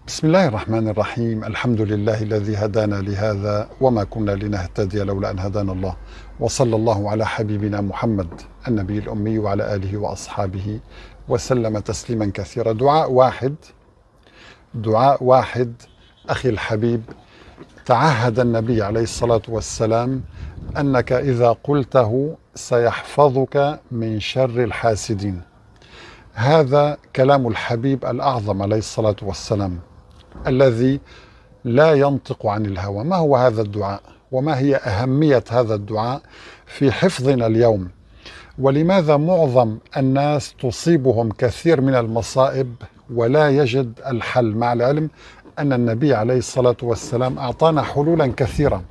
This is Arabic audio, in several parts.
بسم الله الرحمن الرحيم. الحمد لله الذي هدانا لهذا وما كنا لنهتدي لولا أن هدانا الله، وصلى الله على حبيبنا محمد النبي الأمي وعلى آله وأصحابه وسلم تسليما كثيرا. دعاء واحد أخي الحبيب، تعهد النبي عليه الصلاة والسلام أنك إذا قلته سيحفظك من شر الحاسدين. هذا كلام الحبيب الأعظم عليه الصلاة والسلام الذي لا ينطق عن الهوى. ما هو هذا الدعاء؟ وما هي أهمية هذا الدعاء في حفظنا اليوم؟ ولماذا معظم الناس تصيبهم كثير من المصائب ولا يجد الحل، مع العلم أن النبي عليه الصلاة والسلام أعطانا حلولا كثيرة؟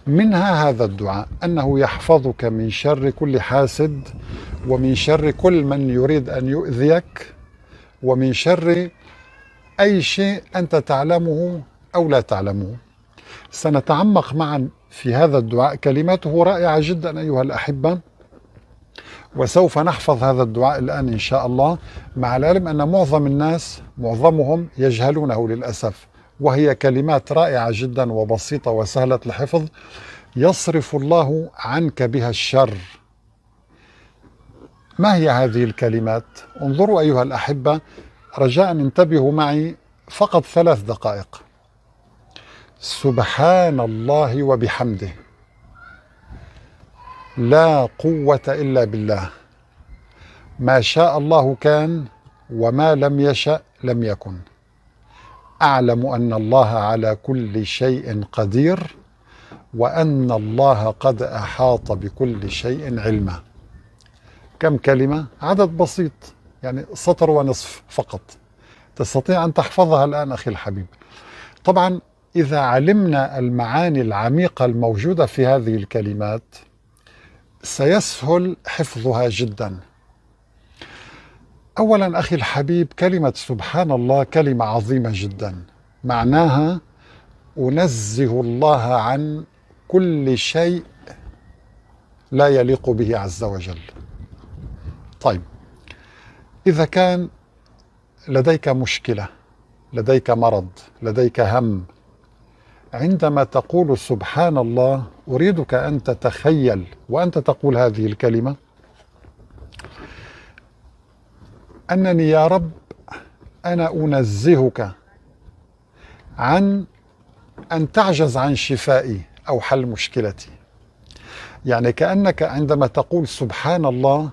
منها هذا الدعاء، أنه يحفظك من شر كل حاسد، ومن شر كل من يريد أن يؤذيك، ومن شر أي شيء أنت تعلمه أو لا تعلمه. سنتعمق معا في هذا الدعاء، كلماته رائعة جدا أيها الأحبة، وسوف نحفظ هذا الدعاء الآن إن شاء الله، مع العلم أن معظم الناس معظمهم يجهلونه للأسف، وهي كلمات رائعة جدا وبسيطة وسهلة الحفظ، يصرف الله عنك بها الشر. ما هي هذه الكلمات؟ انظروا أيها الأحبة، رجاء انتبهوا معي فقط 3 دقائق. سبحان الله وبحمده، لا قوة إلا بالله، ما شاء الله كان وما لم يشأ لم يكن، أعلم أن الله على كل شيء قدير، وأن الله قد أحاط بكل شيء علما. كم كلمة؟ عدد بسيط، يعني سطر ونصف فقط، تستطيع أن تحفظها الآن أخي الحبيب. طبعا إذا علمنا المعاني العميقة الموجودة في هذه الكلمات سيسهل حفظها جدا. أولا أخي الحبيب، كلمة سبحان الله كلمة عظيمة جدا، معناها أنزه الله عن كل شيء لا يليق به عز وجل. طيب، إذا كان لديك مشكلة، لديك مرض، لديك هم، عندما تقول سبحان الله أريدك أن تتخيل وأنت تقول هذه الكلمة أنني يا رب أنا أنزهك عن أن تعجز عن شفائي أو حل مشكلتي. يعني كأنك عندما تقول سبحان الله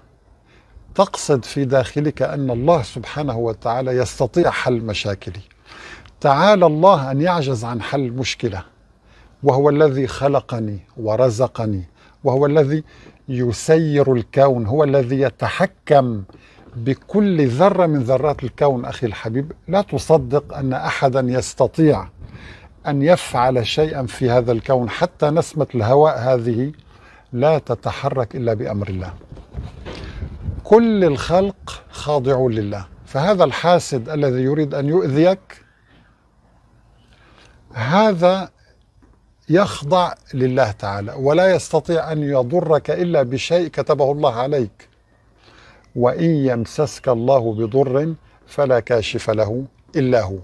تقصد في داخلك أن الله سبحانه وتعالى يستطيع حل مشاكلي. تعالى الله أن يعجز عن حل مشكلة، وهو الذي خلقني ورزقني، وهو الذي يسير الكون، هو الذي يتحكم بكل ذرة من ذرات الكون. أخي الحبيب، لا تصدق أن أحدا يستطيع أن يفعل شيئا في هذا الكون، حتى نسمة الهواء هذه لا تتحرك إلا بأمر الله. كل الخلق خاضعون لله، فهذا الحاسد الذي يريد أن يؤذيك هذا يخضع لله تعالى، ولا يستطيع أن يضرك إلا بشيء كتبه الله عليك. وإن يمسسك الله بضر فلا كاشف له إلا هو،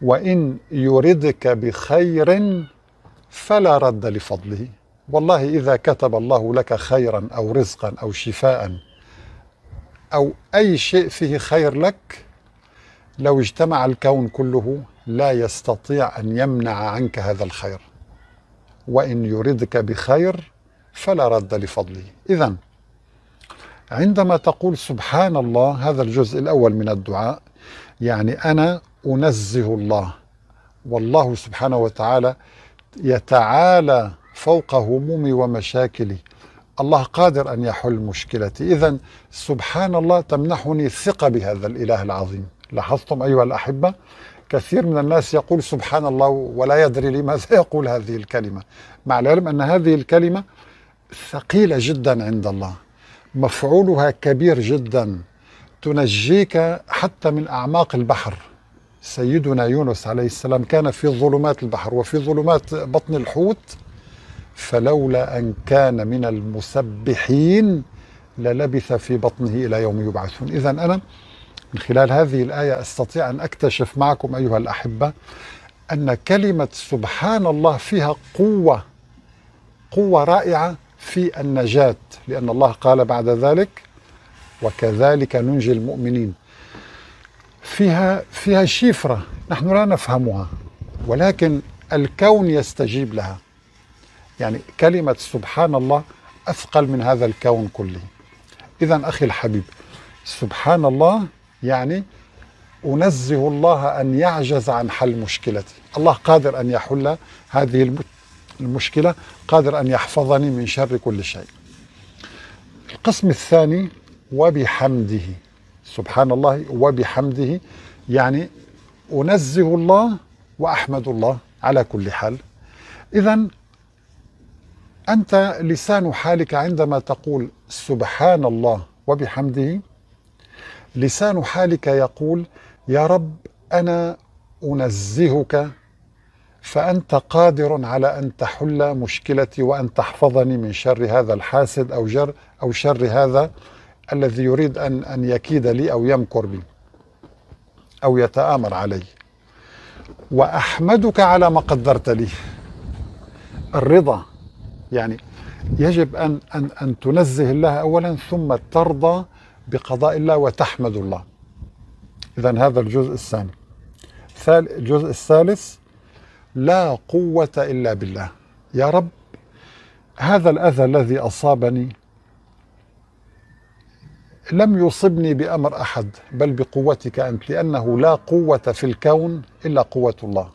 وإن يردك بخير فلا رد لفضله. والله إذا كتب الله لك خيرا أو رزقا أو شفاء أو أي شيء فيه خير لك، لو اجتمع الكون كله لا يستطيع أن يمنع عنك هذا الخير. وإن يردك بخير فلا رد لفضله. إذن عندما تقول سبحان الله، هذا الجزء الأول من الدعاء، يعني أنا أنزه الله، والله سبحانه وتعالى يتعالى فوق همومي ومشاكلي، الله قادر أن يحل مشكلتي. إذن سبحان الله تمنحني الثقة بهذا الإله العظيم. لاحظتم أيها الأحبة؟ كثير من الناس يقول سبحان الله ولا يدري لماذا يقول هذه الكلمة، مع العلم أن هذه الكلمة ثقيلة جدا عند الله، مفعولها كبير جدا، تنجيك حتى من أعماق البحر. سيدنا يونس عليه السلام كان في ظلمات البحر وفي ظلمات بطن الحوت، فلولا أن كان من المسبحين للبث في بطنه إلى يوم يبعثون. إذن أنا من خلال هذه الآية أستطيع أن أكتشف معكم أيها الأحبة أن كلمة سبحان الله فيها قوة رائعة في النجاة، لأن الله قال بعد ذلك وكذلك ننجي المؤمنين. فيها شفرة نحن لا نفهمها، ولكن الكون يستجيب لها. يعني كلمة سبحان الله أثقل من هذا الكون كله. إذن أخي الحبيب، سبحان الله يعني أنزه الله أن يعجز عن حل مشكلتي. الله قادر أن يحل هذه المشكلة، قادر أن يحفظني من شر كل شيء. القسم الثاني وبحمده، سبحان الله وبحمده يعني أنزه الله وأحمد الله على كل حال. إذن أنت لسان حالك عندما تقول سبحان الله وبحمده، لسان حالك يقول يا رب أنا أنزهك، فأنت قادر على أن تحل مشكلتي وأن تحفظني من شر هذا الحاسد أو شر هذا الذي يريد أن يكيد لي أو يمكر بي أو يتآمر علي. وأحمدك على ما قدرت لي. الرضا يعني يجب أن تنزه الله أولا، ثم ترضى بقضاء الله وتحمد الله. إذن هذا الجزء الثاني. الجزء الثالث لا قوة إلا بالله. يا رب هذا الأذى الذي أصابني لم يصبني بأمر أحد بل بقوتك أنت، لأنه لا قوة في الكون إلا قوة الله.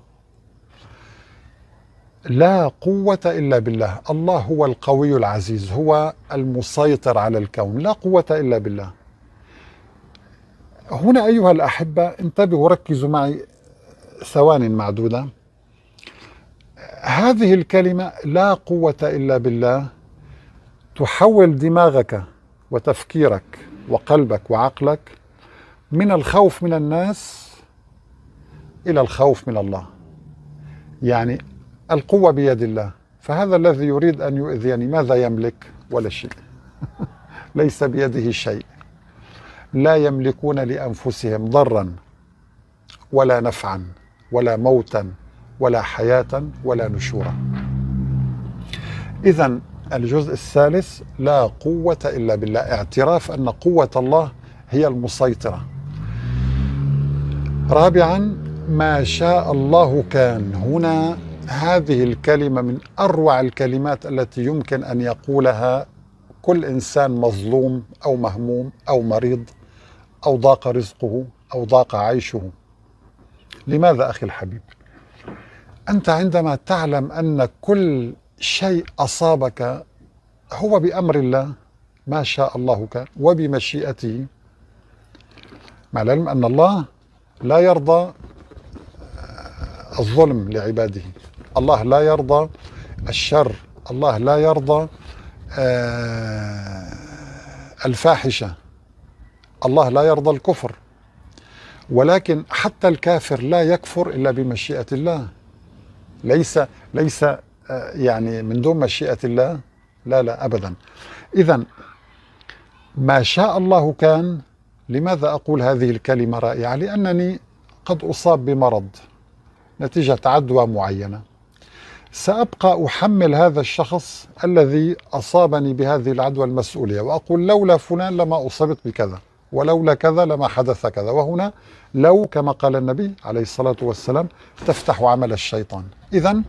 لا قوة إلا بالله. الله هو القوي العزيز، هو المسيطر على الكون، لا قوة إلا بالله. هنا أيها الأحبة انتبهوا، ركزوا معي ثوان معدودة. هذه الكلمة لا قوة إلا بالله تحول دماغك وتفكيرك وقلبك وعقلك من الخوف من الناس إلى الخوف من الله. يعني القوة بيد الله، فهذا الذي يريد أن يؤذيني ماذا يملك؟ ولا شيء. ليس بيده شيء. لا يملكون لأنفسهم ضرا ولا نفعا ولا موتا ولا حياة ولا نشورا. إذن الجزء الثالث لا قوة إلا بالله، اعتراف أن قوة الله هي المسيطرة. رابعا ما شاء الله كان. هنا هذه الكلمة من أروع الكلمات التي يمكن أن يقولها كل إنسان مظلوم أو مهموم أو مريض أو ضاق رزقه أو ضاق عيشه. لماذا أخي الحبيب؟ أنت عندما تعلم أن كل شيء أصابك هو بأمر الله، ما شاء الله كان، وبمشيئته، مع العلم أن الله لا يرضى الظلم لعباده، الله لا يرضى الشر، الله لا يرضى الفاحشة، الله لا يرضى الكفر. ولكن حتى الكافر لا يكفر إلا بمشيئة الله. ليس يعني من دون مشيئة الله، لا أبدا. إذن ما شاء الله كان. لماذا أقول هذه الكلمة رائعة؟ لأنني قد أصاب بمرض نتيجة عدوى معينة، سأبقى أحمل هذا الشخص الذي أصابني بهذه العدوى المسؤولية، وأقول لولا فلان لما أصبت بكذا، ولولا كذا لما حدث كذا. وهنا لو كما قال النبي عليه الصلاة والسلام تفتح عمل الشيطان. إذن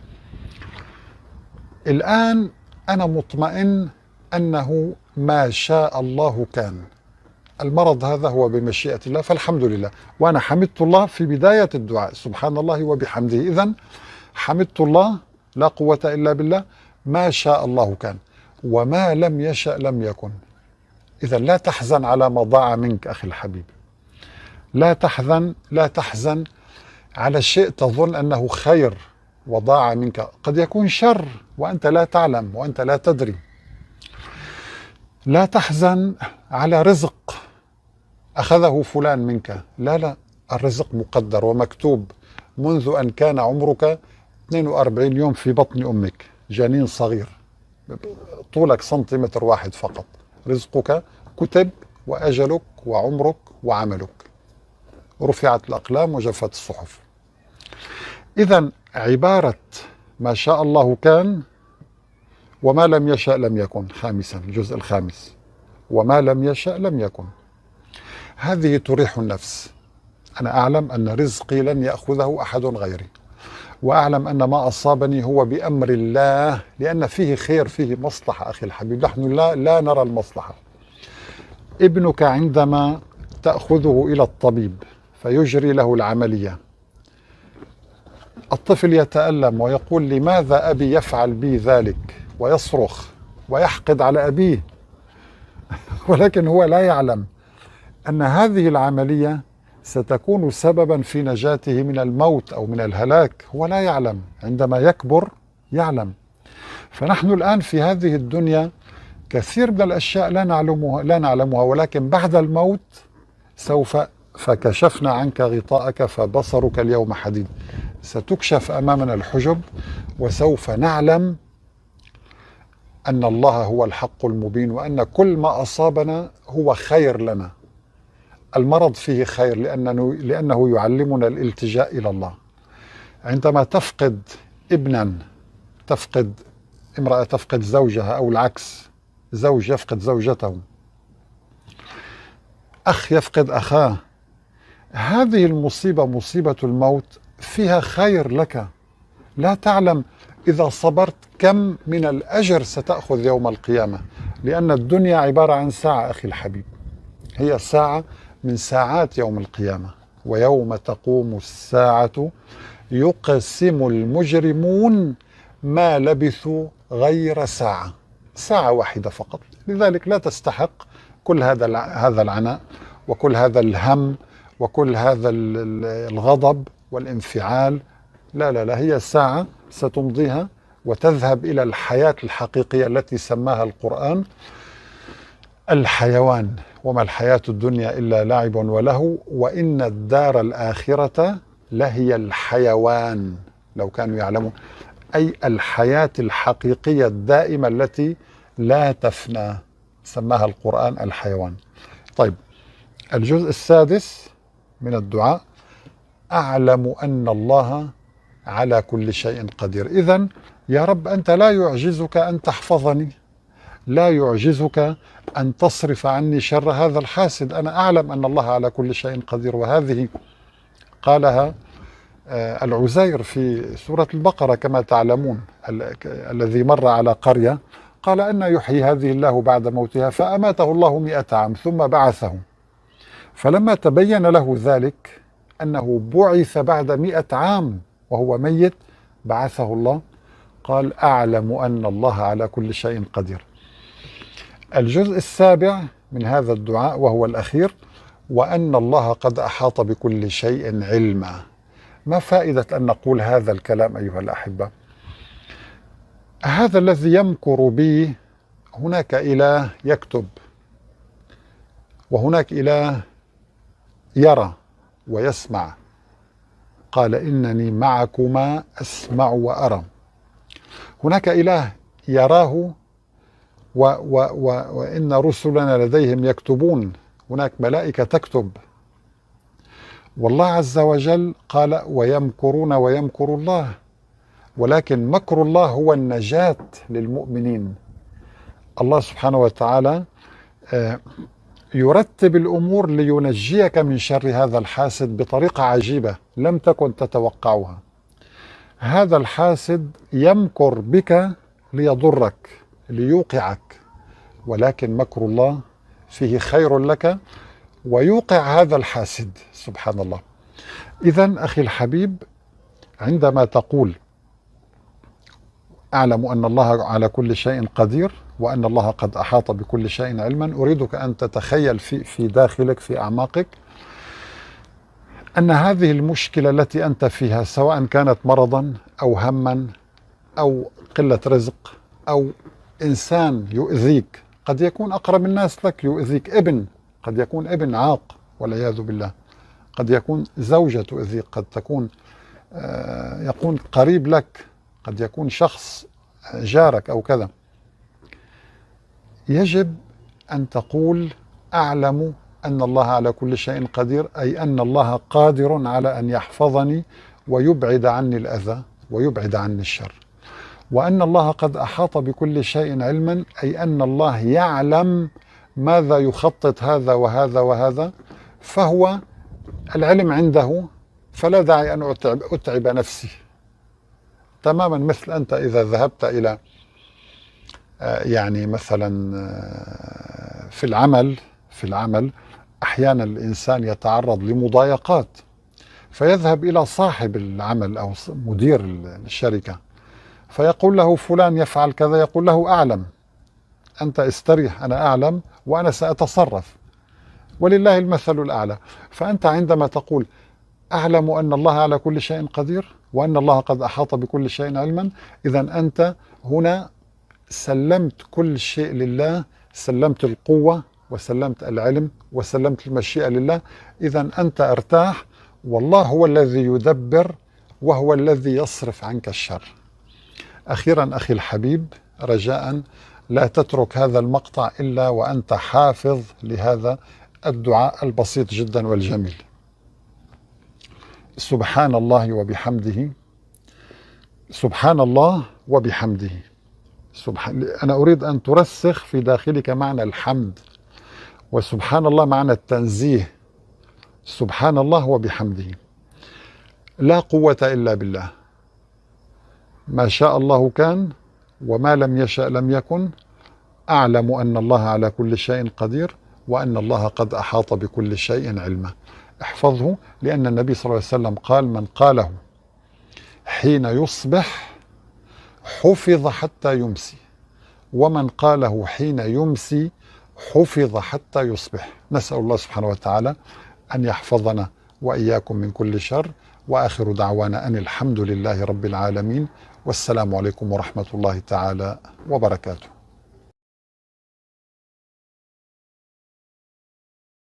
الآن أنا مطمئن أنه ما شاء الله كان. المرض هذا هو بمشيئة الله، فالحمد لله. وأنا حمدت الله في بداية الدعاء سبحان الله وبحمده. إذن حمدت الله، لا قوة إلا بالله، ما شاء الله كان، وما لم يشأ لم يكن. إذن لا تحزن على ما ضاع منك أخي الحبيب. لا تحزن على شيء تظن أنه خير وضاع منك، قد يكون شر وأنت لا تعلم وأنت لا تدري. لا تحزن على رزق أخذه فلان منك، لا، الرزق مقدر ومكتوب منذ أن كان عمرك 42 يوم في بطن أمك، جنين صغير طولك سنتيمتر واحد فقط. رزقك كتب، وأجلك وعمرك وعملك. رفعت الأقلام وجفت الصحف. إذن عبارة ما شاء الله كان وما لم يشأ لم يكن، خامسا الجزء الخامس، وما لم يشأ لم يكن، هذه تريح النفس. أنا أعلم أن رزقي لن يأخذه أحد غيري، وأعلم أن ما أصابني هو بأمر الله، لأن فيه خير، فيه مصلحة. أخي الحبيب، نحن لا نرى المصلحة. ابنك عندما تأخذه إلى الطبيب فيجري له العملية، الطفل يتألم ويقول لماذا أبي يفعل بي ذلك، ويصرخ ويحقد على أبيه، ولكن هو لا يعلم أن هذه العملية ستكون سببا في نجاته من الموت أو من الهلاك. هو لا يعلم، عندما يكبر يعلم. فنحن الآن في هذه الدنيا كثير من الأشياء لا نعلمها، ولكن بعد الموت سوف، فكشفنا عنك غطاءك فبصرك اليوم حديد، ستكشف أمامنا الحجب وسوف نعلم أن الله هو الحق المبين، وأن كل ما أصابنا هو خير لنا. المرض فيه خير لأنه يعلمنا الالتجاء إلى الله. عندما تفقد ابنا، تفقد امرأة، تفقد زوجها، أو العكس، زوج يفقد زوجته، أخ يفقد أخاه، هذه المصيبة، مصيبة الموت، فيها خير لك. لا تعلم إذا صبرت كم من الأجر ستأخذ يوم القيامة، لأن الدنيا عبارة عن ساعة أخي الحبيب، هي ساعة من ساعات يوم القيامة. ويوم تقوم الساعة يقسم المجرمون ما لبثوا غير ساعة، ساعة واحدة فقط. لذلك لا تستحق كل هذا العناء، وكل هذا الهم، وكل هذا الغضب والانفعال. لا لا لا، هي ساعة ستمضيها وتذهب إلى الحياة الحقيقية التي سماها القرآن الحيوان. وما الحياة الدنيا إلا لعب ولهو وإن الدار الآخرة لهي الحيوان لو كانوا يعلمون، أي الحياة الحقيقية الدائمة التي لا تفنى، سماها القرآن الحيوان. طيب، الجزء السادس من الدعاء: أعلم أن الله على كل شيء قدير. إذن يا رب، أنت لا يعجزك أن تحفظني، لا يعجزك أن تصرف عني شر هذا الحاسد. أنا أعلم أن الله على كل شيء قدير. وهذه قالها العزير في سورة البقرة كما تعلمون، الذي مر على قرية قال أن يحيي هذه الله بعد موتها، فأماته الله 100 عام ثم بعثه. فلما تبين له ذلك أنه بعث بعد 100 عام وهو ميت، بعثه الله، قال أعلم أن الله على كل شيء قدير. الجزء السابع من هذا الدعاء وهو الأخير: وأن الله قد أحاط بكل شيء علما. ما فائدة أن نقول هذا الكلام أيها الأحبة؟ هذا الذي يمكر بي، هناك إله يكتب، وهناك إله يرى ويسمع. قال إنني معكما أسمع وأرى. هناك إله يراه وإن رسلنا لديهم يكتبون، هناك ملائكة تكتب. والله عز وجل قال ويمكرون ويمكر الله، ولكن مكر الله هو النجاة للمؤمنين. الله سبحانه وتعالى يرتب الأمور لينجيك من شر هذا الحاسد بطريقة عجيبة لم تكن تتوقعها. هذا الحاسد يمكر بك ليضرك، ليوقعك، ولكن مكر الله فيه خير لك ويوقع هذا الحاسد، سبحان الله. إذن أخي الحبيب، عندما تقول أعلم أن الله على كل شيء قدير وأن الله قد أحاط بكل شيء علما، أريدك أن تتخيل في داخلك، في أعماقك، أن هذه المشكلة التي أنت فيها، سواء كانت مرضا أو هما أو قلة رزق أو إنسان يؤذيك، قد يكون أقرب الناس لك يؤذيك، ابن، قد يكون ابن عاق والعياذ بالله، قد يكون زوجة تؤذيك، قد تكون يكون قريب لك، قد يكون شخص جارك أو كذا. يجب أن تقول أعلم أن الله على كل شيء قدير، أي أن الله قادر على أن يحفظني ويبعد عني الأذى ويبعد عني الشر. وأن الله قد أحاط بكل شيء علما، أي أن الله يعلم ماذا يخطط هذا وهذا وهذا، فهو العلم عنده، فلا داعي أن أتعب نفسي. تماما مثل أنت إذا ذهبت إلى يعني مثلا في العمل أحيانا الإنسان يتعرض لمضايقات، فيذهب إلى صاحب العمل أو مدير الشركة فيقول له فلان يفعل كذا، يقول له أعلم، أنت استريح، أنا أعلم وأنا سأتصرف، ولله المثل الأعلى. فأنت عندما تقول أعلم أن الله على كل شيء قدير وأن الله قد أحاط بكل شيء علما، إذا أنت هنا سلمت كل شيء لله، سلمت القوة وسلمت العلم وسلمت المشيئة لله. إذا أنت ارتاح، والله هو الذي يدبر وهو الذي يصرف عنك الشر. أخيرا أخي الحبيب، رجاء لا تترك هذا المقطع إلا وأنت حافظ لهذا الدعاء البسيط جدا والجميل. سبحان الله وبحمده، سبحان الله وبحمده. أنا أريد أن ترسخ في داخلك معنى الحمد، وسبحان الله معنى التنزيه. سبحان الله وبحمده، لا قوة إلا بالله، ما شاء الله كان وما لم يشأ لم يكن، أعلم أن الله على كل شيء قدير وأن الله قد أحاط بكل شيء علما. احفظه، لأن النبي صلى الله عليه وسلم قال: من قاله حين يصبح حفظ حتى يمسي، ومن قاله حين يمسي حفظ حتى يصبح. نسأل الله سبحانه وتعالى أن يحفظنا وإياكم من كل شر، وآخر دعوانا أن الحمد لله رب العالمين، والسلام عليكم ورحمة الله تعالى وبركاته.